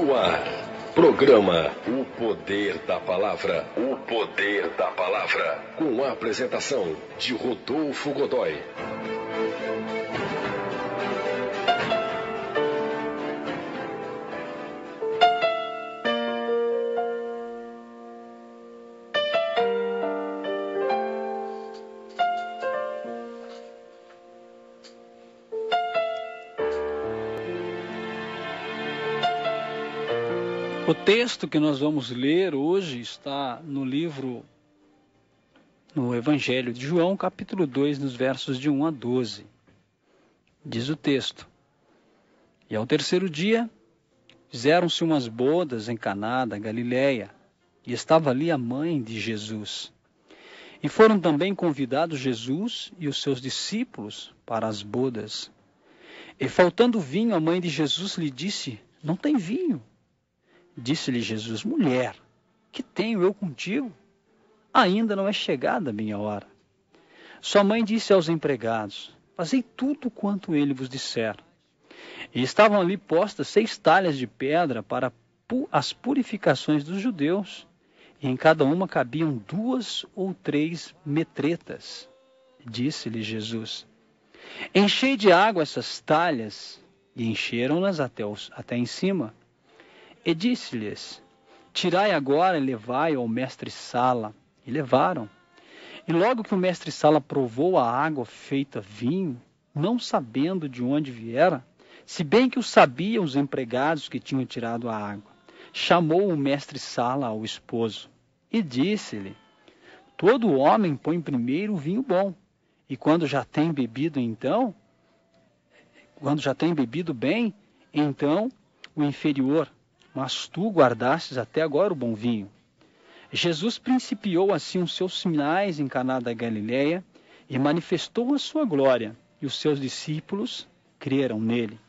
no ar. Programa O Poder da Palavra. O Poder da Palavra. Com a apresentação de Rodolfo Godoy. O texto que nós vamos ler hoje está no Evangelho de João, capítulo 2, nos versos de 1 a 12. Diz o texto: E ao terceiro dia, fizeram-se umas bodas em Caná da Galileia, e estava ali a mãe de Jesus. E foram também convidados Jesus e os seus discípulos para as bodas. E faltando vinho, a mãe de Jesus lhe disse: Não tem vinho. Disse-lhe Jesus: Mulher, que tenho eu contigo? Ainda não é chegada a minha hora. Sua mãe disse aos empregados: Fazei tudo quanto ele vos disser. E estavam ali postas 6 talhas de pedra para as purificações dos judeus, e em cada uma cabiam 2 ou 3 metretas. Disse-lhe Jesus: Enchei de água essas talhas, e encheram-nas até em cima. E disse-lhes: Tirai agora e levai ao mestre-sala. E levaram. E logo que o mestre-sala provou a água feita vinho, não sabendo de onde viera, se bem que o sabiam os empregados que tinham tirado a água, chamou o mestre-sala ao esposo e disse-lhe: Todo homem põe primeiro o vinho bom, e quando já tem bebido bem, então o inferior. Mas tu guardastes até agora o bom vinho. Jesus principiou assim os seus sinais em Caná da Galileia e manifestou a sua glória, e os seus discípulos creram nele.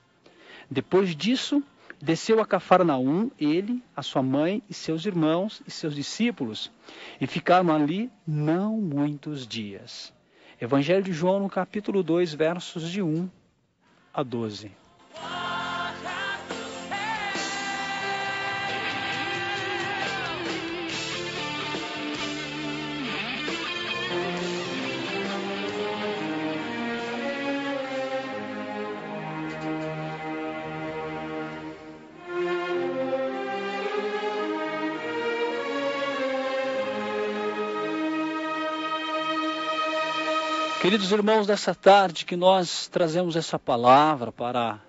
Depois disso, desceu a Cafarnaum, ele, a sua mãe e seus irmãos e seus discípulos, e ficaram ali não muitos dias. Evangelho de João, no capítulo 2, versos de 1 a 12. Queridos irmãos, nessa tarde que nós trazemos essa palavra para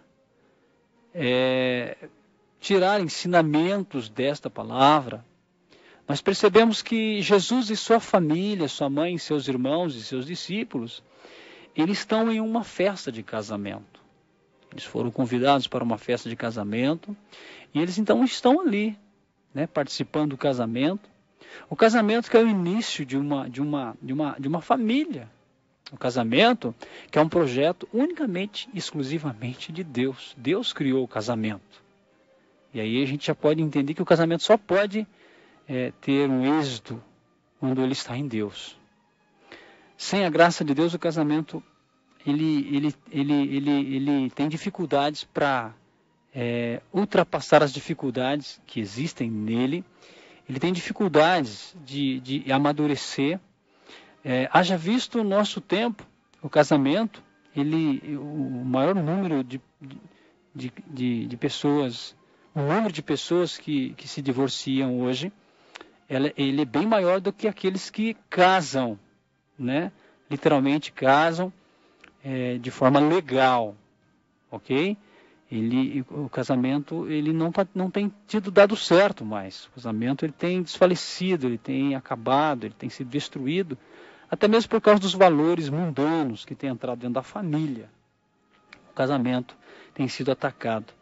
tirar ensinamentos desta palavra, nós percebemos que Jesus e sua família, sua mãe, seus irmãos e seus discípulos, eles estão em uma festa de casamento. Eles foram convidados para uma festa de casamento e eles então estão ali, participando do casamento. O casamento que é o início de uma família. O casamento, que é um projeto unicamente, exclusivamente de Deus. Deus criou o casamento. E aí a gente já pode entender que o casamento só pode ter um êxito quando ele está em Deus. Sem a graça de Deus, o casamento ele tem dificuldades para ultrapassar as dificuldades que existem nele. Ele tem dificuldades de amadurecer. Haja visto o nosso tempo, o casamento, o maior número de pessoas, o número de pessoas que se divorciam hoje, ele é bem maior do que aqueles que casam, literalmente casam de forma legal, ok? O casamento ele não tem dado certo mais. O casamento ele tem desfalecido, ele tem acabado, ele tem sido destruído, até mesmo por causa dos valores mundanos que têm entrado dentro da família. O casamento tem sido atacado.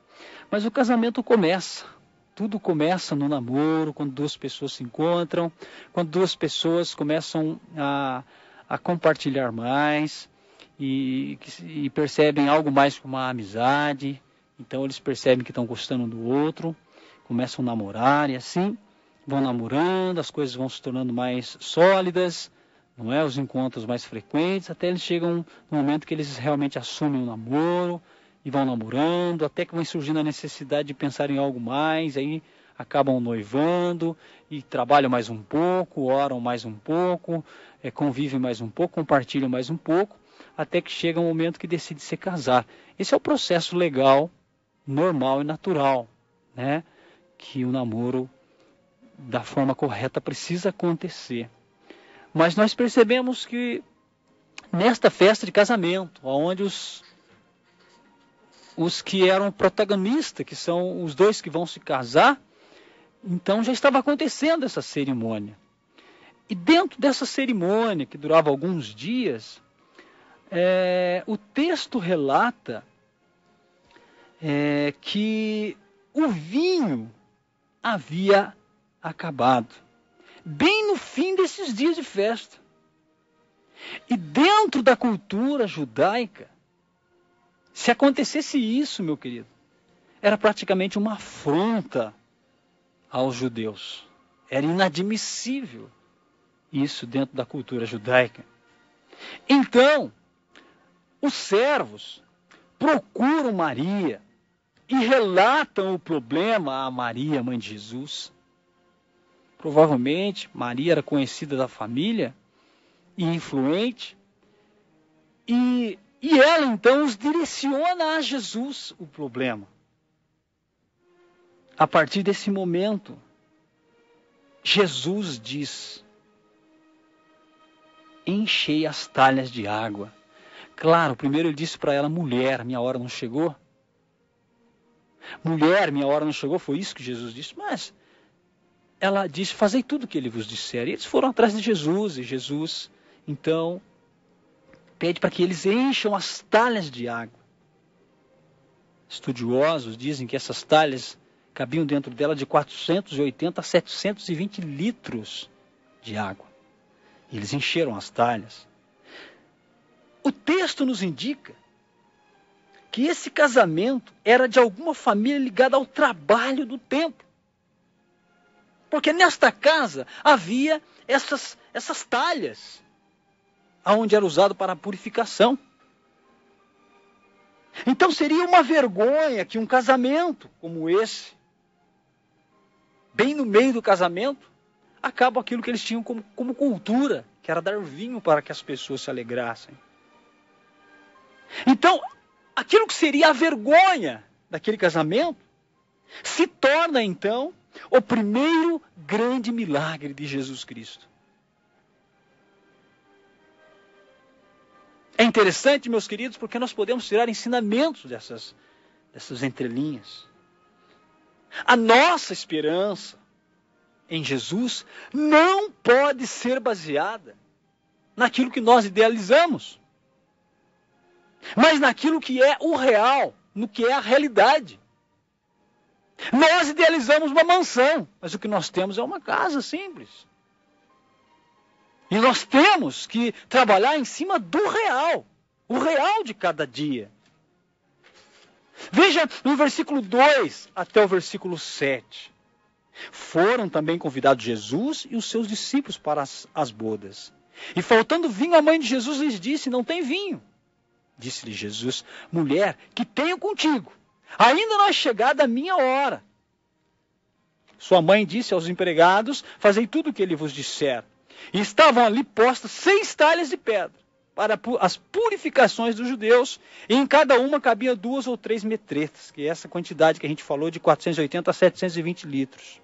Mas o casamento começa. Tudo começa no namoro, quando 2 pessoas se encontram, quando 2 pessoas começam a compartilhar mais e percebem algo mais que uma amizade. Então eles percebem que estão gostando um do outro, começam a namorar e assim vão namorando, as coisas vão se tornando mais sólidas, os encontros mais frequentes, até eles chegam no momento que eles realmente assumem o namoro, e vão namorando, até que vai surgindo a necessidade de pensar em algo mais, aí acabam noivando e trabalham mais um pouco, oram mais um pouco, convivem mais um pouco, compartilham mais um pouco, até que chega um momento que decide se casar. Esse é o processo legal, normal e natural, né? Que o namoro, da forma correta, precisa acontecer. Mas nós percebemos que nesta festa de casamento, onde os que eram protagonistas, que são os dois que vão se casar, então já estava acontecendo essa cerimônia. E dentro dessa cerimônia, que durava alguns dias, o texto relata que o vinho havia acabado, bem no fim desses dias de festa. E dentro da cultura judaica, se acontecesse isso, meu querido, era praticamente uma afronta aos judeus. Era inadmissível isso dentro da cultura judaica. Então, os servos procuram Maria e relatam o problema a Maria, mãe de Jesus. Provavelmente, Maria era conhecida da família e influente. E ela, então, os direciona a Jesus o problema. A partir desse momento, Jesus diz: enchei as talhas de água. Claro, primeiro ele disse para ela: mulher, minha hora não chegou. Mulher, minha hora não chegou, foi isso que Jesus disse. Mas ela disse: fazei tudo o que ele vos disser. E eles foram atrás de Jesus, e Jesus, então, pede para que eles encham as talhas de água. Estudiosos dizem que essas talhas cabiam dentro dela de 480 a 720 litros de água. E eles encheram as talhas. O texto nos indica que esse casamento era de alguma família ligada ao trabalho do templo. Porque nesta casa havia essas talhas, onde era usado para a purificação. Então seria uma vergonha que um casamento como esse, bem no meio do casamento, acaba aquilo que eles tinham como cultura, que era dar vinho para que as pessoas se alegrassem. Então, aquilo que seria a vergonha daquele casamento, se torna então o primeiro grande milagre de Jesus Cristo. É interessante, meus queridos, porque nós podemos tirar ensinamentos dessas entrelinhas. A nossa esperança em Jesus não pode ser baseada naquilo que nós idealizamos, mas naquilo que é o real, no que é a realidade. Nós idealizamos uma mansão, mas o que nós temos é uma casa simples. E nós temos que trabalhar em cima do real, o real de cada dia. Veja no versículo 2 até o versículo 7. Foram também convidados Jesus e os seus discípulos para as bodas. E faltando vinho, a mãe de Jesus lhes disse: não tem vinho. Disse-lhe Jesus: mulher, que tenho contigo? Ainda não é chegada a minha hora. Sua mãe disse aos empregados: fazei tudo o que ele vos disser. E estavam ali postas 6 talhas de pedra para as purificações dos judeus, e em cada uma cabia 2 ou 3 metretas, que é essa quantidade que a gente falou de 480 a 720 litros.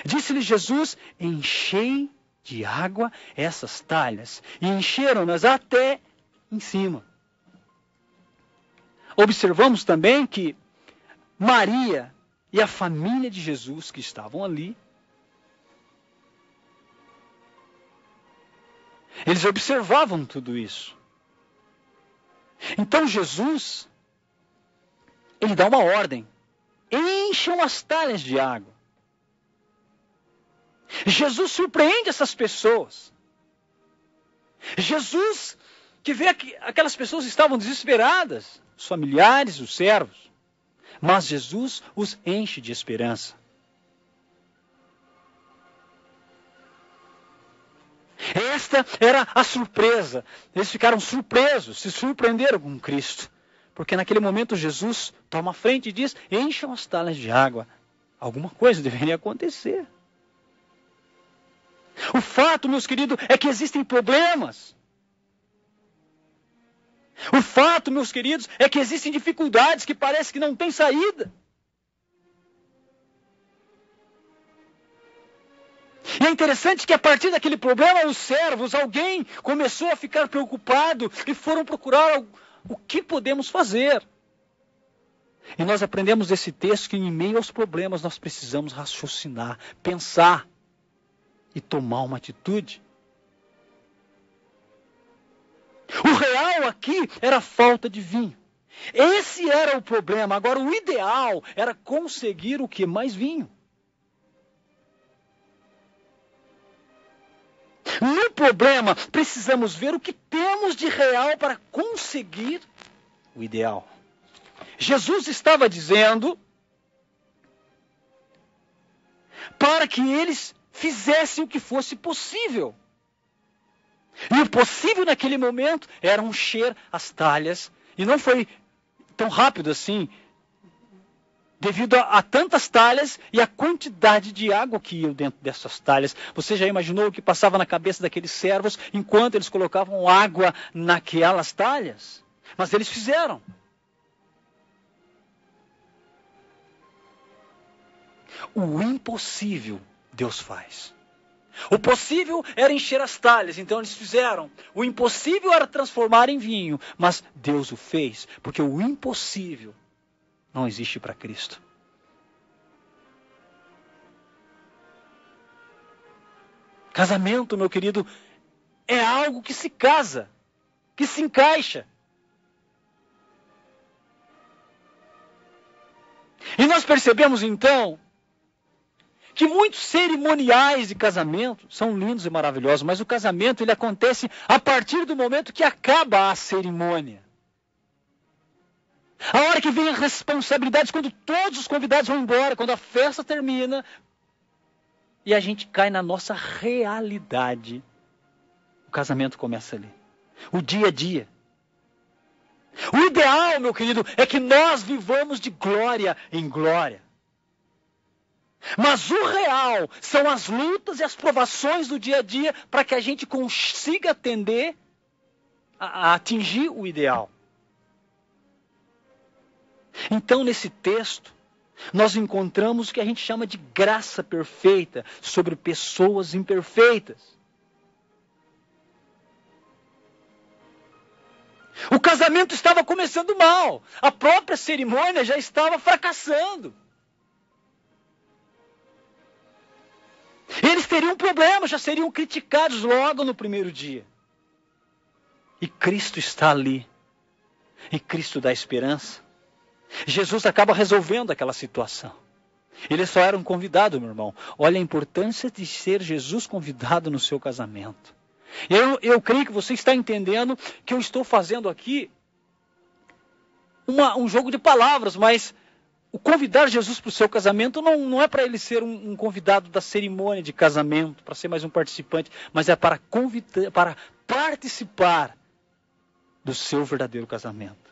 Disse-lhe Jesus: enchei de água essas talhas, e encheram-nas até em cima. Observamos também que Maria e a família de Jesus que estavam ali, eles observavam tudo isso. Então Jesus, ele dá uma ordem: encham as talhas de água. Jesus surpreende essas pessoas. Jesus, que vê que aquelas pessoas estavam desesperadas, os familiares, os servos, mas Jesus os enche de esperança. Esta era a surpresa. Eles ficaram surpresos, se surpreenderam com Cristo, Porque naquele momento Jesus toma a frente e diz, encham as talhas de água. Alguma coisa deveria acontecer. O fato, meus queridos, é que existem problemas. O fato, meus queridos, é que existem dificuldades que parece que não tem saída. E é interessante que a partir daquele problema, os servos, alguém começou a ficar preocupado e foram procurar o que podemos fazer. E nós aprendemos desse texto que em meio aos problemas nós precisamos raciocinar, pensar e tomar uma atitude. O real aqui era a falta de vinho. Esse era o problema. Agora o ideal era conseguir o que? Mais vinho. No problema, precisamos ver o que temos de real para conseguir o ideal. Jesus estava dizendo para que eles fizessem o que fosse possível. E o possível naquele momento era encher as talhas. E não foi tão rápido assim, devido a tantas talhas e a quantidade de água que ia dentro dessas talhas. Você já imaginou o que passava na cabeça daqueles servos enquanto eles colocavam água naquelas talhas? Mas eles fizeram. O impossível Deus faz. O possível era encher as talhas, então eles fizeram. O impossível era transformar em vinho, mas Deus o fez, porque o impossível não existe para Cristo. Casamento, meu querido, é algo que se casa, que se encaixa. E nós percebemos então que muitos cerimoniais de casamento são lindos e maravilhosos, mas o casamento ele acontece a partir do momento que acaba a cerimônia. A hora que vem a responsabilidade, quando todos os convidados vão embora, quando a festa termina, e a gente cai na nossa realidade. O casamento começa ali. O dia a dia. O ideal, meu querido, é que nós vivamos de glória em glória. Mas o real são as lutas e as provações do dia a dia para que a gente consiga atender a atingir o ideal. Então, nesse texto, nós encontramos o que a gente chama de graça perfeita sobre pessoas imperfeitas. O casamento estava começando mal. A própria cerimônia já estava fracassando. Eles teriam um problema, já seriam criticados logo no primeiro dia. E Cristo está ali. E Cristo dá esperança. Jesus acaba resolvendo aquela situação. Eles só eram convidados, meu irmão. Olha a importância de ser Jesus convidado no seu casamento. Eu creio que você está entendendo que eu estou fazendo aqui um jogo de palavras, mas o convidar Jesus para o seu casamento não é para ele ser um convidado da cerimônia de casamento, para ser mais um participante, mas é para participar do seu verdadeiro casamento.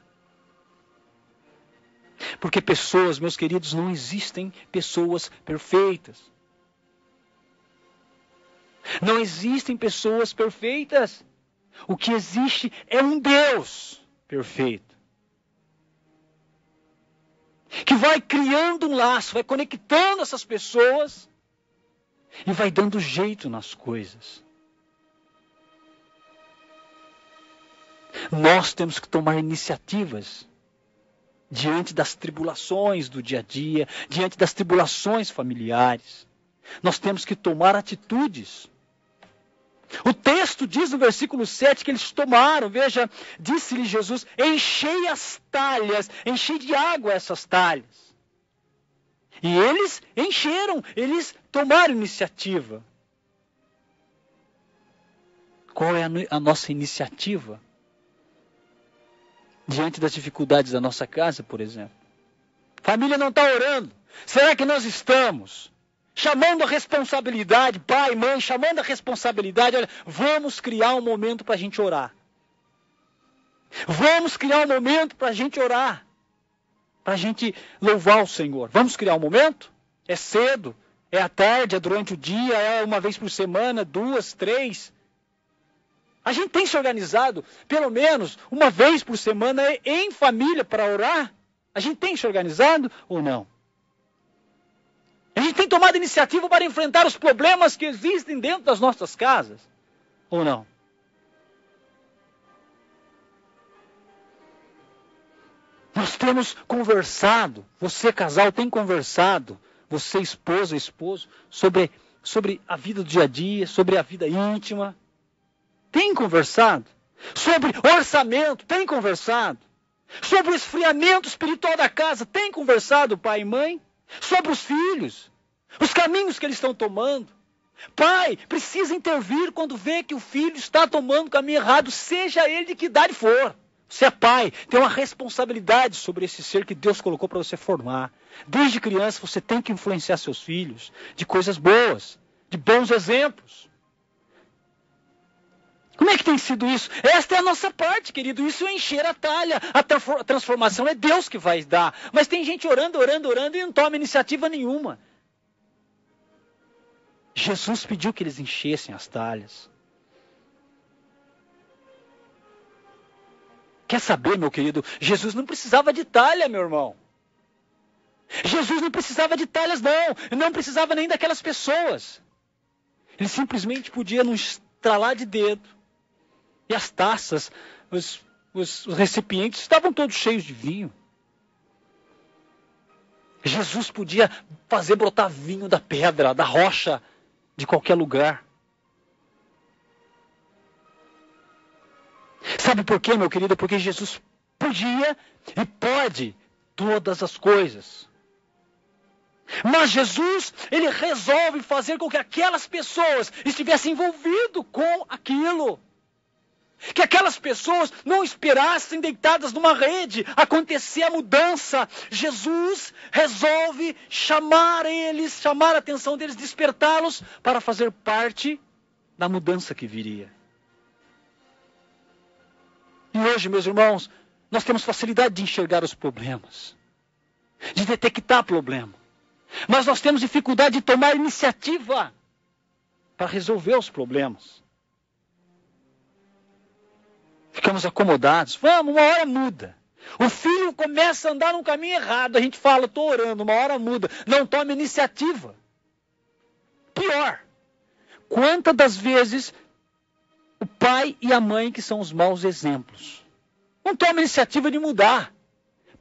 Porque pessoas, meus queridos, não existem pessoas perfeitas. Não existem pessoas perfeitas. O que existe é um Deus perfeito. Que vai criando um laço, vai conectando essas pessoas e vai dando jeito nas coisas. Nós temos que tomar iniciativas diante das tribulações do dia a dia, diante das tribulações familiares. Nós temos que tomar atitudes. O texto diz no versículo 7 que eles tomaram, veja, disse-lhe Jesus, enchei as talhas, enchei de água essas talhas. E eles encheram, eles tomaram iniciativa. Qual é a nossa iniciativa? Diante das dificuldades da nossa casa, por exemplo. Família não está orando. Será que nós estamos chamando a responsabilidade, pai, mãe, chamando a responsabilidade, olha, vamos criar um momento para a gente orar. Vamos criar um momento para a gente orar, para a gente louvar o Senhor. Vamos criar um momento? É cedo, é à tarde, é durante o dia, é uma vez por semana, 2, 3. A gente tem se organizado, pelo menos, uma vez por semana em família para orar? A gente tem se organizado ou não? A gente tem tomado iniciativa para enfrentar os problemas que existem dentro das nossas casas ou não? Nós temos conversado, você casal tem conversado, você esposa, esposo, sobre a vida do dia a dia, sobre a vida íntima. Tem conversado? Sobre orçamento, tem conversado? Sobre o esfriamento espiritual da casa, tem conversado pai e mãe? Sobre os filhos, os caminhos que eles estão tomando. Pai, precisa intervir quando vê que o filho está tomando o caminho errado, seja ele de que idade for. Você é pai, tem uma responsabilidade sobre esse ser que Deus colocou para você formar. Desde criança você tem que influenciar seus filhos de coisas boas, de bons exemplos. Como é que tem sido isso? Esta é a nossa parte, querido. Isso é encher a talha. A transformação é Deus que vai dar. Mas tem gente orando e não toma iniciativa nenhuma. Jesus pediu que eles enchessem as talhas. Quer saber, meu querido? Jesus não precisava de talha, meu irmão. Jesus não precisava de talhas, não. Não precisava nem daquelas pessoas. Ele simplesmente podia, num estralar de dedo, e as taças, os recipientes estavam todos cheios de vinho. Jesus podia fazer brotar vinho da pedra, da rocha, de qualquer lugar. Sabe por quê, meu querido? Porque Jesus podia e pode todas as coisas. Mas Jesus, ele resolve fazer com que aquelas pessoas estivessem envolvidas com aquilo. Que aquelas pessoas não esperassem deitadas numa rede acontecer a mudança. Jesus resolve chamar eles, chamar a atenção deles, despertá-los para fazer parte da mudança que viria. E hoje, meus irmãos, nós temos facilidade de enxergar os problemas, de detectar problema. Mas nós temos dificuldade de tomar iniciativa para resolver os problemas. Ficamos acomodados. Vamos, uma hora muda. O filho começa a andar num caminho errado. A gente fala, estou orando, uma hora muda. Não toma iniciativa. Pior. Quantas das vezes o pai e a mãe que são os maus exemplos não tomam iniciativa de mudar.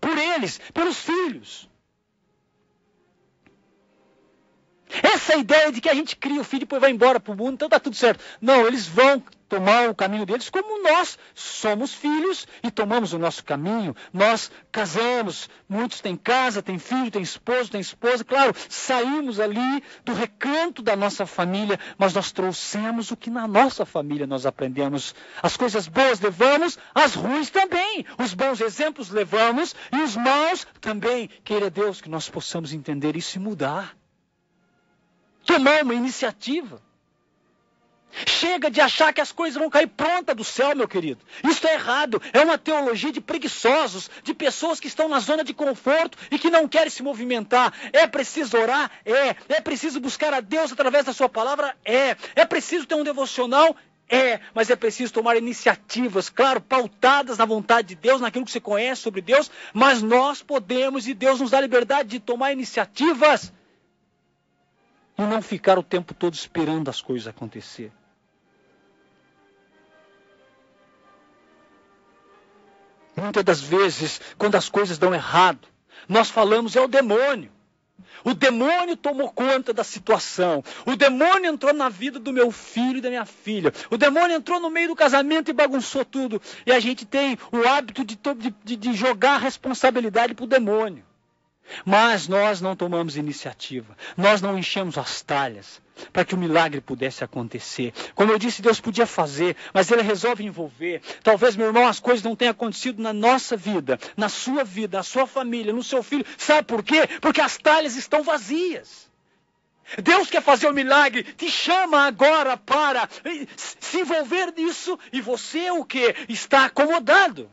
Por eles, pelos filhos. Essa ideia de que a gente cria o filho e depois vai embora para o mundo, então está tudo certo. Não, eles vão tomar o caminho deles como nós somos filhos e tomamos o nosso caminho. Nós casamos, muitos têm casa, têm filho, têm esposa. Claro, saímos ali do recanto da nossa família, mas nós trouxemos o que na nossa família nós aprendemos. As coisas boas levamos, as ruins também. Os bons exemplos levamos e os maus também. Queira Deus que nós possamos entender isso e mudar. Tomar uma iniciativa. Chega de achar que as coisas vão cair pronta do céu, meu querido. Isso é errado. É uma teologia de preguiçosos, de pessoas que estão na zona de conforto e que não querem se movimentar. É preciso orar? É preciso buscar a Deus através da sua palavra? É preciso ter um devocional? Mas é preciso tomar iniciativas, claro, pautadas na vontade de Deus, naquilo que você conhece sobre Deus, mas nós podemos e Deus nos dá a liberdade de tomar iniciativas. E não ficar o tempo todo esperando as coisas acontecer. Muitas das vezes, quando as coisas dão errado, nós falamos, é o demônio. O demônio tomou conta da situação. O demônio entrou na vida do meu filho e da minha filha. O demônio entrou no meio do casamento e bagunçou tudo. E a gente tem o hábito de jogar a responsabilidade para o demônio. Mas nós não tomamos iniciativa, nós não enchemos as talhas para que o milagre pudesse acontecer. Como eu disse, Deus podia fazer, mas Ele resolve envolver. Talvez, meu irmão, as coisas não tenham acontecido na nossa vida, na sua família, no seu filho. Sabe por quê? Porque as talhas estão vazias. Deus quer fazer o milagre, te chama agora para se envolver nisso e você o quê? Está acomodado.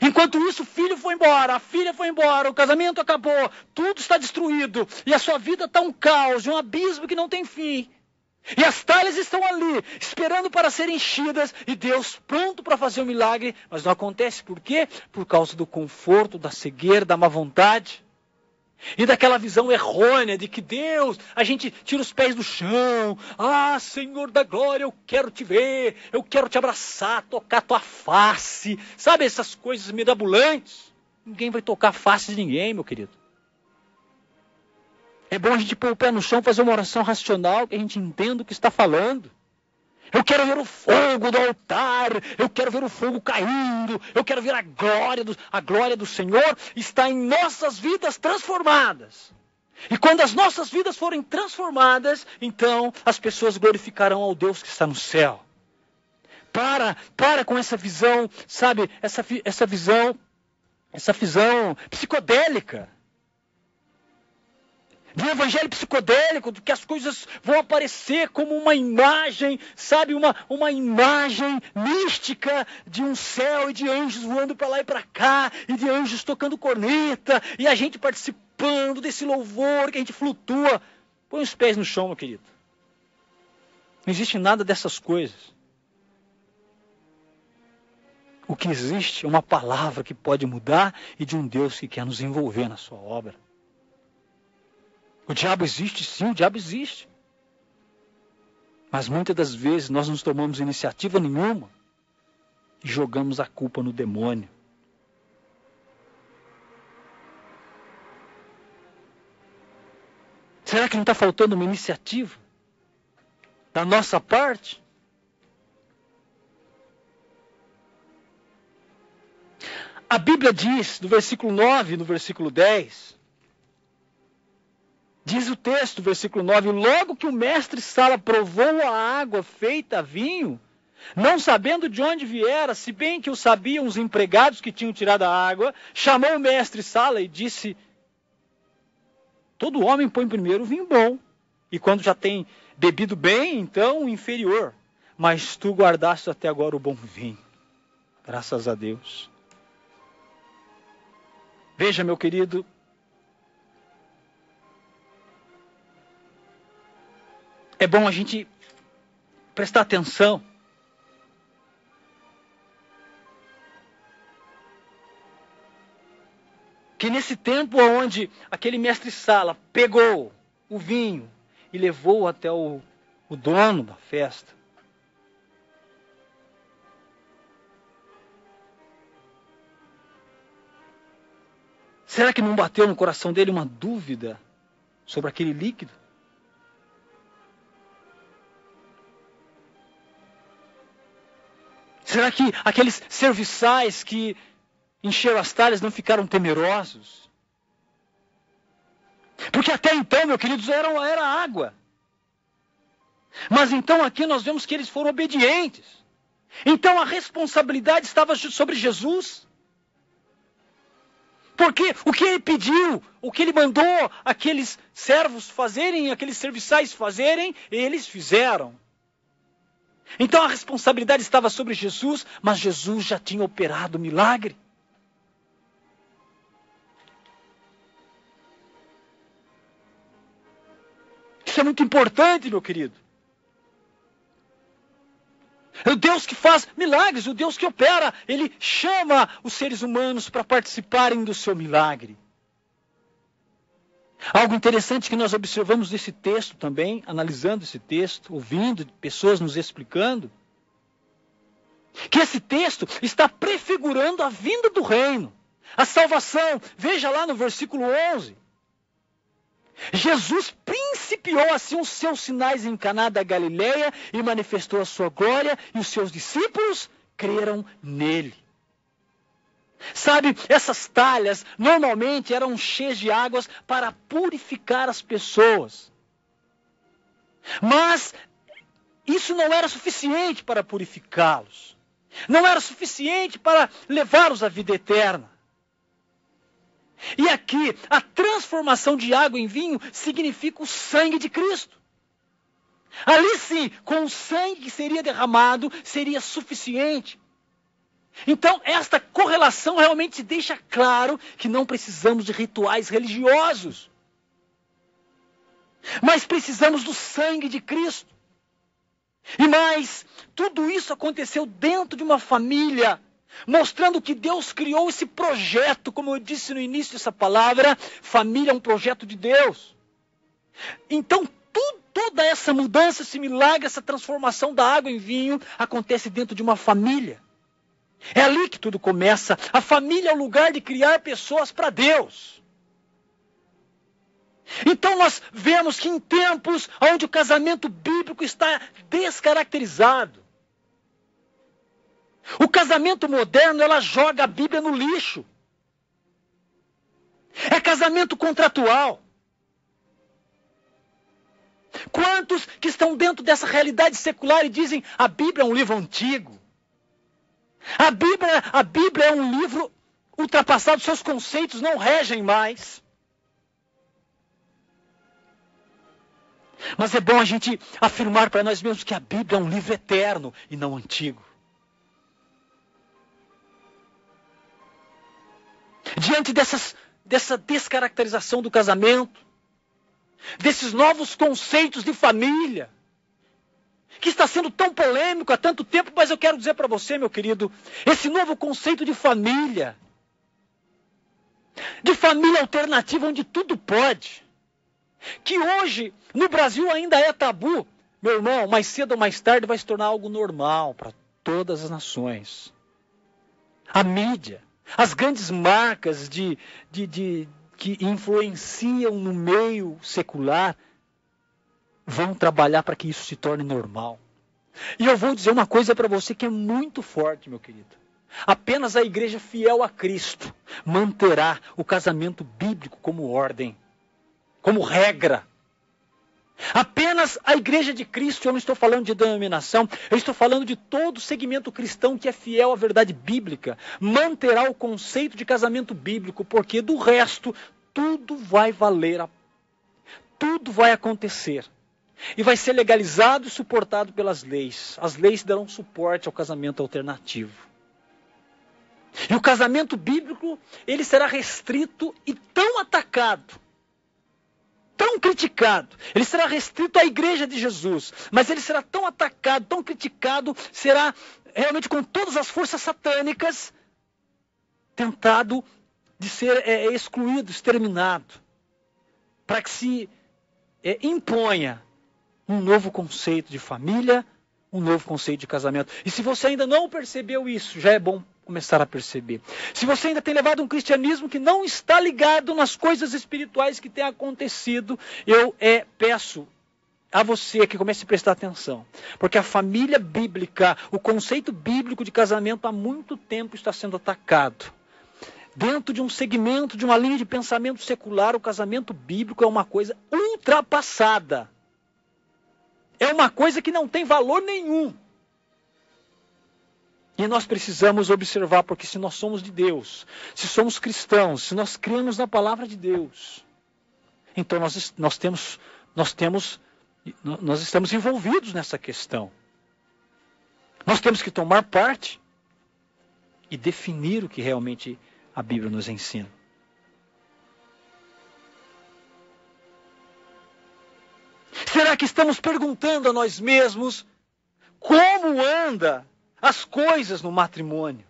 Enquanto isso, o filho foi embora, a filha foi embora, o casamento acabou, tudo está destruído, e a sua vida está um caos, um abismo que não tem fim. E as talhas estão ali, esperando para serem enchidas, e Deus pronto para fazer o milagre, mas não acontece. Por quê? Por causa do conforto, da cegueira, da má vontade. E daquela visão errônea de que Deus, a gente tira os pés do chão. Ah, Senhor da glória, eu quero te ver, eu quero te abraçar, tocar tua face. Sabe essas coisas mirabolantes? Ninguém vai tocar a face de ninguém, meu querido. É bom a gente pôr o pé no chão, fazer uma oração racional, que a gente entenda o que está falando. Eu quero ver o fogo do altar, eu quero ver o fogo caindo, eu quero ver a glória do Senhor está em nossas vidas transformadas. E quando as nossas vidas forem transformadas, então as pessoas glorificarão ao Deus que está no céu. Para com essa visão, sabe, essa visão psicodélica. De um evangelho psicodélico, de que as coisas vão aparecer como uma imagem, sabe, uma imagem mística de um céu e de anjos voando para lá e para cá, e de anjos tocando corneta, e a gente participando desse louvor que a gente flutua. Põe os pés no chão, meu querido. Não existe nada dessas coisas. O que existe é uma palavra que pode mudar e de um Deus que quer nos envolver na sua obra. O diabo existe, sim, o diabo existe. Mas muitas das vezes nós não tomamos iniciativa nenhuma e jogamos a culpa no demônio. Será que não está faltando uma iniciativa da nossa parte? A Bíblia diz, no versículo 9 e no versículo 10... Diz o texto, versículo 9, logo que o mestre-sala provou a água feita vinho, não sabendo de onde viera, se bem que o sabiam os empregados que tinham tirado a água, chamou o mestre-sala e disse, todo homem põe primeiro o vinho bom, e quando já tem bebido bem, então o inferior, mas tu guardaste até agora o bom vinho. Graças a Deus. Veja, meu querido, é bom a gente prestar atenção. Que nesse tempo onde aquele mestre-sala pegou o vinho e levou até o dono da festa, será que não bateu no coração dele uma dúvida sobre aquele líquido? Será que aqueles serviçais que encheram as talhas não ficaram temerosos? Porque até então, meus queridos, era água. Mas então aqui nós vemos que eles foram obedientes. Então a responsabilidade estava sobre Jesus. Porque o que ele pediu, o que ele mandou aqueles servos fazerem, aqueles serviçais fazerem, eles fizeram. Então a responsabilidade estava sobre Jesus, mas Jesus já tinha operado o milagre. Isso é muito importante, meu querido. É o Deus que faz milagres, o Deus que opera, Ele chama os seres humanos para participarem do seu milagre. Algo interessante que nós observamos nesse texto também, analisando esse texto, ouvindo pessoas nos explicando, que esse texto está prefigurando a vinda do reino, a salvação. Veja lá no versículo 11. Jesus principiou assim os seus sinais em Caná da Galileia e manifestou a sua glória, e os seus discípulos creram nele. Sabe, essas talhas normalmente eram cheias de águas para purificar as pessoas. Mas isso não era suficiente para purificá-los. Não era suficiente para levá-los à vida eterna. E aqui, a transformação de água em vinho significa o sangue de Cristo. Ali sim, com o sangue que seria derramado, seria suficiente Então, esta correlação realmente deixa claro que não precisamos de rituais religiosos, mas precisamos do sangue de Cristo. E mais, tudo isso aconteceu dentro de uma família, mostrando que Deus criou esse projeto, como eu disse no início dessa palavra, família é um projeto de Deus. Então, toda essa mudança, esse milagre, essa transformação da água em vinho, acontece dentro de uma família. É ali que tudo começa. A família é o lugar de criar pessoas para Deus. Então nós vemos que em tempos onde o casamento bíblico está descaracterizado, o casamento moderno, ela joga a Bíblia no lixo. É casamento contratual. Quantos que estão dentro dessa realidade secular e dizem a Bíblia é um livro antigo? A Bíblia é um livro ultrapassado, seus conceitos não regem mais. Mas é bom a gente afirmar para nós mesmos que a Bíblia é um livro eterno e não antigo. Diante dessa descaracterização do casamento, desses novos conceitos de família, que está sendo tão polêmico há tanto tempo, mas eu quero dizer para você, meu querido, esse novo conceito de família alternativa, onde tudo pode, que hoje no Brasil ainda é tabu, meu irmão, mais cedo ou mais tarde vai se tornar algo normal para todas as nações. A mídia, as grandes marcas que influenciam no meio secular, vão trabalhar para que isso se torne normal. E eu vou dizer uma coisa para você que é muito forte, meu querido. Apenas a igreja fiel a Cristo manterá o casamento bíblico como ordem, como regra. Apenas a igreja de Cristo, eu não estou falando de denominação, eu estou falando de todo segmento cristão que é fiel à verdade bíblica, manterá o conceito de casamento bíblico, porque do resto, tudo vai valer, tudo vai acontecer. E vai ser legalizado e suportado pelas leis. As leis darão suporte ao casamento alternativo. E o casamento bíblico, ele será restrito e tão atacado, tão criticado. Ele será restrito à igreja de Jesus, mas ele será tão atacado, tão criticado, será realmente com todas as forças satânicas tentado de ser excluído, exterminado, para que se imponha um novo conceito de família, um novo conceito de casamento. E se você ainda não percebeu isso, já é bom começar a perceber. Se você ainda tem levado um cristianismo que não está ligado nas coisas espirituais que têm acontecido, eu peço a você que comece a prestar atenção. Porque a família bíblica, o conceito bíblico de casamento há muito tempo está sendo atacado. Dentro de um segmento, de uma linha de pensamento secular, o casamento bíblico é uma coisa ultrapassada. É uma coisa que não tem valor nenhum. E nós precisamos observar, porque se nós somos de Deus, se somos cristãos, se nós cremos na palavra de Deus, então nós estamos envolvidos nessa questão. Nós temos que tomar parte e definir o que realmente a Bíblia nos ensina. Será que estamos perguntando a nós mesmos como andam as coisas no matrimônio?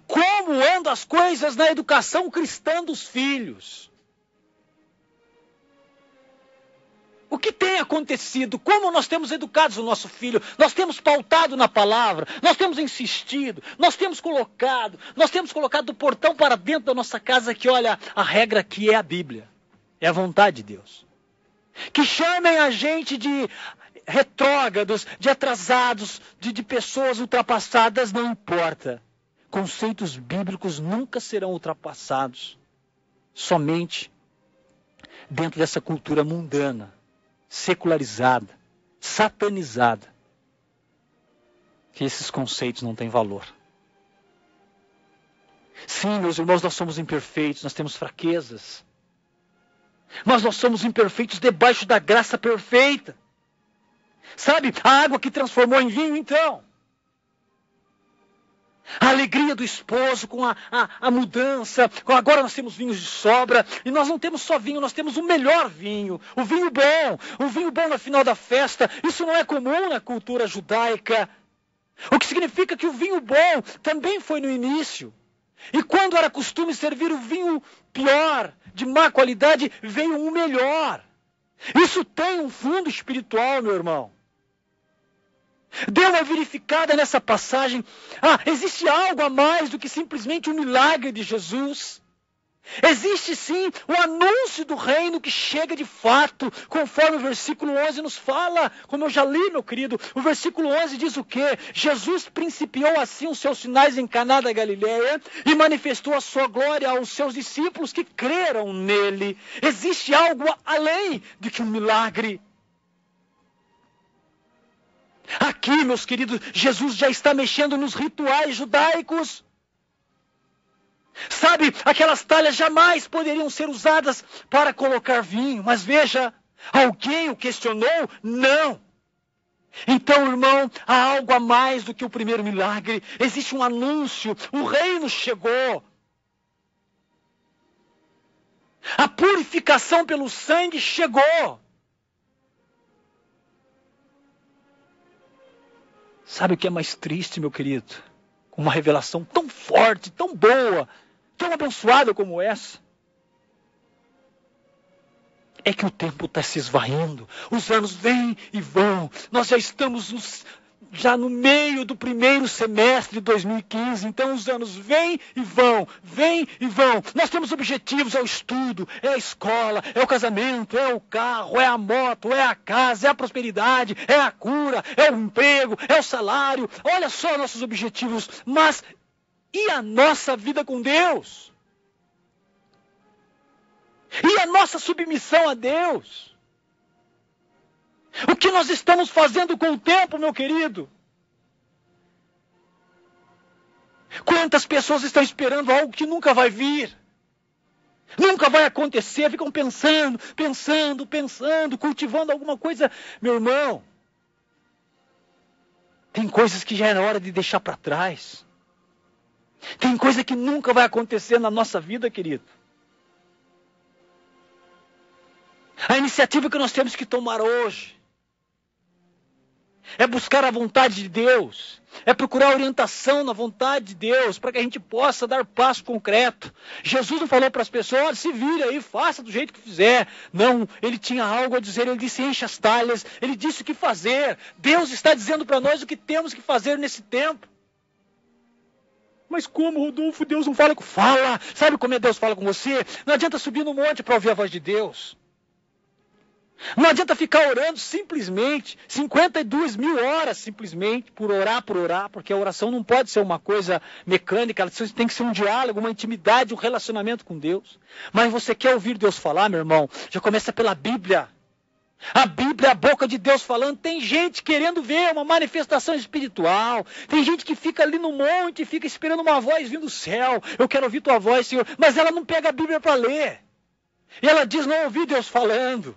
Como andam as coisas na educação cristã dos filhos? O que tem acontecido? Como nós temos educado o nosso filho? Nós temos pautado na palavra, nós temos insistido, nós temos colocado do portão para dentro da nossa casa que, olha, a regra aqui é a Bíblia, é a vontade de Deus. Que chamem a gente de retrógrados, de atrasados, de pessoas ultrapassadas, não importa. Conceitos bíblicos nunca serão ultrapassados. Somente dentro dessa cultura mundana, secularizada, satanizada, que esses conceitos não têm valor. Sim, meus irmãos, nós somos imperfeitos, nós temos fraquezas. Mas nós somos imperfeitos debaixo da graça perfeita. Sabe, a água que transformou em vinho, então. A alegria do esposo com a mudança. Agora nós temos vinhos de sobra. E nós não temos só vinho, nós temos o melhor vinho. O vinho bom. O vinho bom no final da festa. Isso não é comum na cultura judaica. O que significa que o vinho bom também foi no início. E quando era costume servir o vinho pior, de má qualidade, veio um melhor. Isso tem um fundo espiritual, meu irmão. Dê uma verificada nessa passagem. Existe algo a mais do que simplesmente o milagre de Jesus. Existe sim o anúncio do reino que chega de fato, conforme o versículo 11 nos fala, como eu já li, meu querido. O versículo 11 diz o quê? Jesus principiou assim os seus sinais em Caná da Galileia e manifestou a sua glória aos seus discípulos que creram nele. Existe algo além do que um milagre. Aqui, meus queridos, Jesus já está mexendo nos rituais judaicos. Sabe, aquelas talhas jamais poderiam ser usadas para colocar vinho. Mas veja, alguém o questionou? Não. Então, irmão, há algo a mais do que o primeiro milagre. Existe um anúncio, o reino chegou. A purificação pelo sangue chegou. Sabe o que é mais triste, meu querido? Com uma revelação tão forte, tão boa, tão abençoada como essa. É que o tempo está se esvaindo. Os anos vêm e vão. Nós já estamos no meio do primeiro semestre de 2015. Então os anos vêm e vão. Vêm e vão. Nós temos objetivos. É o estudo, é a escola, é o casamento, é o carro, é a moto, é a casa, é a prosperidade, é a cura, é o emprego, é o salário. Olha só nossos objetivos. Mas e a nossa vida com Deus? E a nossa submissão a Deus? O que nós estamos fazendo com o tempo, meu querido? Quantas pessoas estão esperando algo que nunca vai vir? Nunca vai acontecer, ficam pensando, cultivando alguma coisa. Meu irmão, tem coisas que já era hora de deixar para trás. Tem coisa que nunca vai acontecer na nossa vida, querido. A iniciativa que nós temos que tomar hoje é buscar a vontade de Deus, é procurar orientação na vontade de Deus, para que a gente possa dar passo concreto. Jesus não falou para as pessoas, olha, se vire aí, faça do jeito que fizer. Não, ele tinha algo a dizer, ele disse, enche as talhas, ele disse o que fazer. Deus está dizendo para nós o que temos que fazer nesse tempo. Mas como, Rodolfo, Deus não fala? Fala! Sabe como é Deus fala com você? Não adianta subir no monte para ouvir a voz de Deus. Não adianta ficar orando simplesmente, 52 mil horas simplesmente, por orar, porque a oração não pode ser uma coisa mecânica, ela tem que ser um diálogo, uma intimidade, um relacionamento com Deus. Mas você quer ouvir Deus falar, meu irmão? Já começa pela Bíblia. A Bíblia é a boca de Deus falando. Tem gente querendo ver uma manifestação espiritual. Tem gente que fica ali no monte e fica esperando uma voz vindo do céu. Eu quero ouvir tua voz, Senhor. Mas ela não pega a Bíblia para ler. E ela diz, não ouvi Deus falando.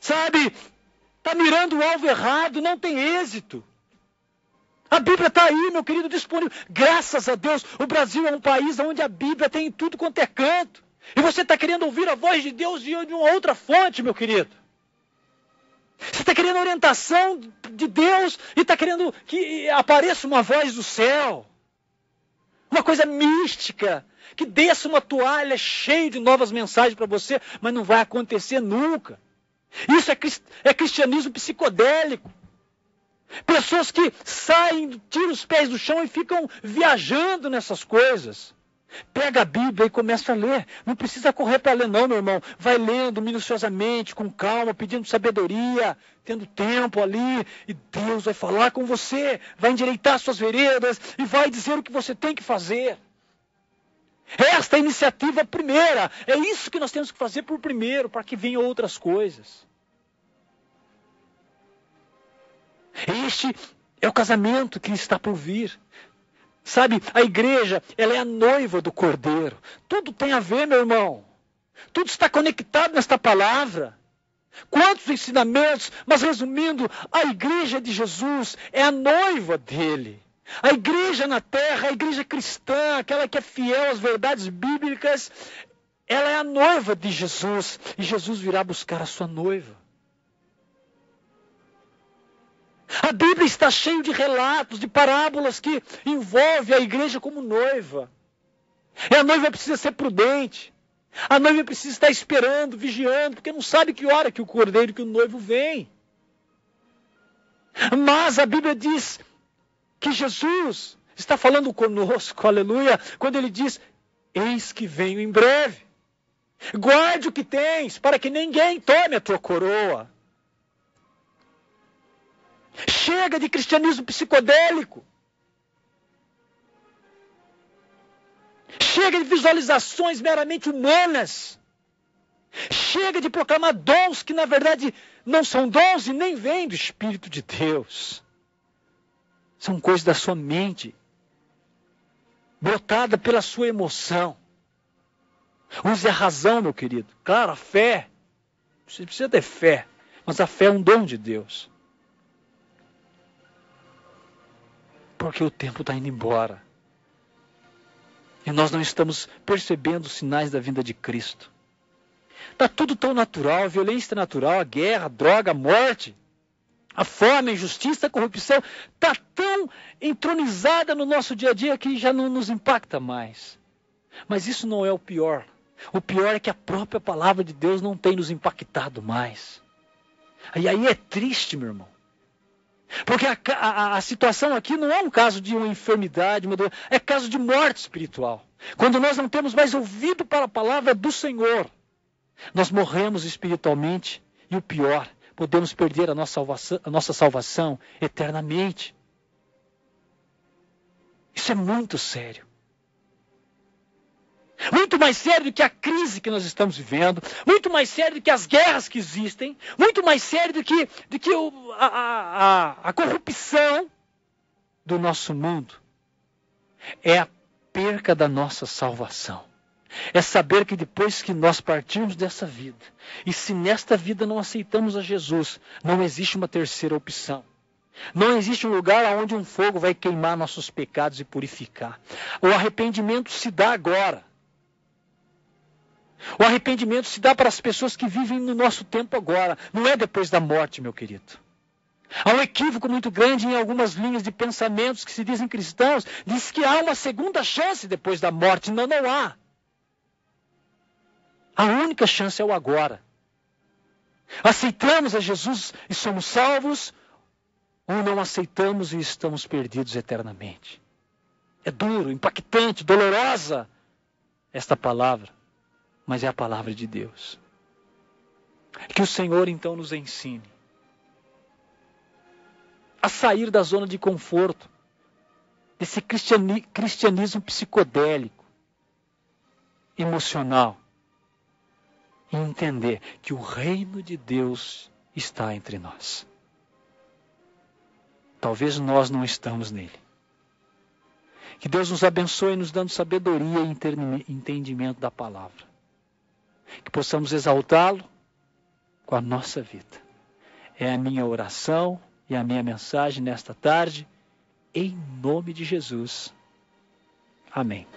Sabe, está mirando o alvo errado, não tem êxito. A Bíblia está aí, meu querido, disponível. Graças a Deus, o Brasil é um país onde a Bíblia tem em tudo quanto é canto. E você está querendo ouvir a voz de Deus de uma outra fonte, meu querido. Você está querendo orientação de Deus e está querendo que apareça uma voz do céu. Uma coisa mística, que desça uma toalha cheia de novas mensagens para você, mas não vai acontecer nunca. Isso é cristianismo psicodélico. Pessoas que saem, tiram os pés do chão e ficam viajando nessas coisas. Pega a Bíblia e começa a ler. Não precisa correr para ler não, meu irmão. Vai lendo minuciosamente, com calma, pedindo sabedoria, tendo tempo ali. E Deus vai falar com você, vai endireitar suas veredas e vai dizer o que você tem que fazer. Esta é a iniciativa primeira. É isso que nós temos que fazer por primeiro, para que venham outras coisas. Este é o casamento que está por vir. Sabe, a igreja, ela é a noiva do Cordeiro. Tudo tem a ver, meu irmão. Tudo está conectado nesta palavra. Quantos ensinamentos, mas resumindo, a igreja de Jesus é a noiva dele. A igreja na terra, a igreja cristã, aquela que é fiel às verdades bíblicas, ela é a noiva de Jesus. E Jesus virá buscar a sua noiva. A Bíblia está cheia de relatos, de parábolas que envolvem a igreja como noiva. E a noiva precisa ser prudente. A noiva precisa estar esperando, vigiando, porque não sabe que hora que o cordeiro, que o noivo vem. Mas a Bíblia diz que Jesus está falando conosco, aleluia, quando ele diz, eis que venho em breve. Guarde o que tens, para que ninguém tome a tua coroa. Chega de cristianismo psicodélico. Chega de visualizações meramente humanas. Chega de proclamar dons que na verdade não são dons e nem vêm do Espírito de Deus. São coisas da sua mente, brotada pela sua emoção. Use a razão, meu querido. Claro, a fé. Você precisa ter fé, mas a fé é um dom de Deus. Porque o tempo está indo embora. E nós não estamos percebendo os sinais da vinda de Cristo. Está tudo tão natural, a violência natural, a guerra, a droga, a morte, a fome, a injustiça, a corrupção, está tão entronizada no nosso dia a dia que já não nos impacta mais. Mas isso não é o pior. O pior é que a própria palavra de Deus não tem nos impactado mais. E aí é triste, meu irmão. Porque a situação aqui não é um caso de uma enfermidade, é caso de morte espiritual. Quando nós não temos mais ouvido para a palavra do Senhor, nós morremos espiritualmente e o pior, podemos perder a nossa salvação eternamente. Isso é muito sério. Muito mais sério do que a crise que nós estamos vivendo, muito mais sério do que as guerras que existem, muito mais sério do que a corrupção do nosso mundo. É a perca da nossa salvação. É saber que depois que nós partirmos dessa vida, e se nesta vida não aceitamos a Jesus, não existe uma terceira opção. Não existe um lugar onde um fogo vai queimar nossos pecados e purificar. O arrependimento se dá agora. O arrependimento se dá para as pessoas que vivem no nosso tempo agora. Não é depois da morte, meu querido. Há um equívoco muito grande em algumas linhas de pensamentos que se dizem cristãos. Diz que há uma segunda chance depois da morte. Não, não há. A única chance é o agora. Aceitamos a Jesus e somos salvos, ou não aceitamos e estamos perdidos eternamente. É duro, impactante, dolorosa esta palavra, mas é a palavra de Deus. Que o Senhor então nos ensine a sair da zona de conforto, desse cristianismo psicodélico, emocional, e entender que o reino de Deus está entre nós. Talvez nós não estamos nele. Que Deus nos abençoe nos dando sabedoria e entendimento da palavra. Que possamos exaltá-lo com a nossa vida. É a minha oração e a minha mensagem nesta tarde, em nome de Jesus. Amém.